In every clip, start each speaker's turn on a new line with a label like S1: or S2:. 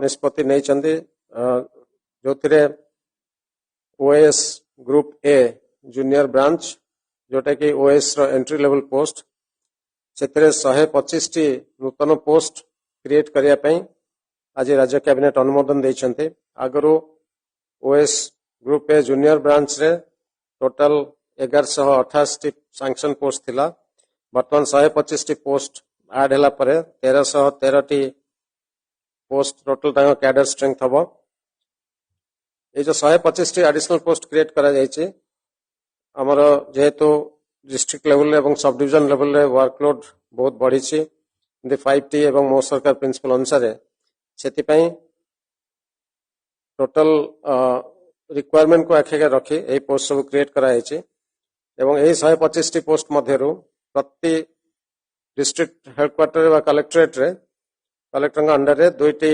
S1: निष्पत्ति नहीं जो OS group A junior branch जोटा कि ओएस रो एंट्री लेवल पोस्ट से 125 टी नूतन पोस्ट क्रिएट करने आज राज्य कैबिनेट अनुमोदन देते। आगु OS group A junior branch रे टोटल 1128 टी सैंक्शन पोस्ट थिला। बर्तमान 125 टी पोस्ट ऐड हैला परे 1313 टी पोस्ट टोटल तांको कैडर स्ट्रेंथ हबो। ये जो 125 टी एडिशनल पोस्ट क्रिएट करा जायछि हमर जेहेतु डिस्ट्रिक्ट लेवल एवं सब डिविजन लेवल रे वर्कलोड बहुत बढ़ी छि 5T एवं मो सरकार प्रिंसिपल अनुसार सेति पई टोटल रिक्वायरमेंट को आखे रखी ए पोस्ट सब क्रिएट करा जायछि एवं ए 125 टी पोस्ट मध्यरु प्रति डिस्ट्रिक्ट हेडक्वार्टर वा कलेक्टरेट रे कलेक्टर अंडर रे 2टी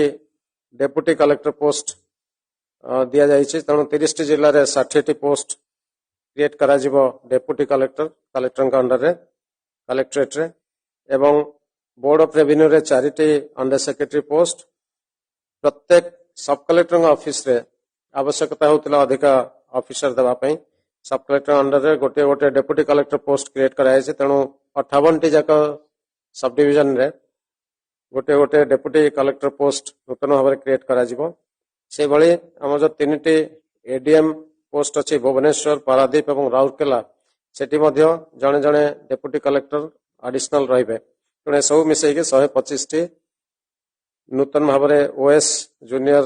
S1: डेप्यूटी कलेक्टर पोस्ट दिया जायछि। तेणु 30 टी जिल्ला रे 60 टी पोस्ट क्रिएट करा जिवो डेप्यूटी कलेक्टर अंडर रे कलेक्टरेट रे एवं बोर्ड ऑफ रेवेन्यू रे 4टी अंडर सेक्रेटरी पोस्ट। प्रत्येक सब कलेक्टर ऑफिस रे आवश्यकता होतिला अधिक ऑफिसर देवा पई सब कलेक्टर अंडर रे गोटे गोटे डेप्यूटी कलेक्टर पोस्ट क्रिएट कराय छै। तेणु 58 टी जाक सब डिविजन रे गोटे गोटे डेप्यूटी कलेक्टर पोस्ट नूतन भाव में क्रिएट करा जिवो। से भली हम जो 3टी एडीएम पोस्ट अच्छी भुवनेश्वर पारादीप और राउरकेला सेठी मध्य जड़े जड़े डेप्यूटी कलेक्टर एडिशनल रहिबे। तेणु सब मिसेक 125 टी नूतन भाव में ओएस जूनियर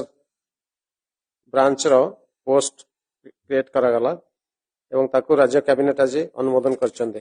S1: ब्रांच रो पोस्ट क्रिएट करागला एवं ताकू राज्य कैबिनेट आज अनुमोदन करछन्ते।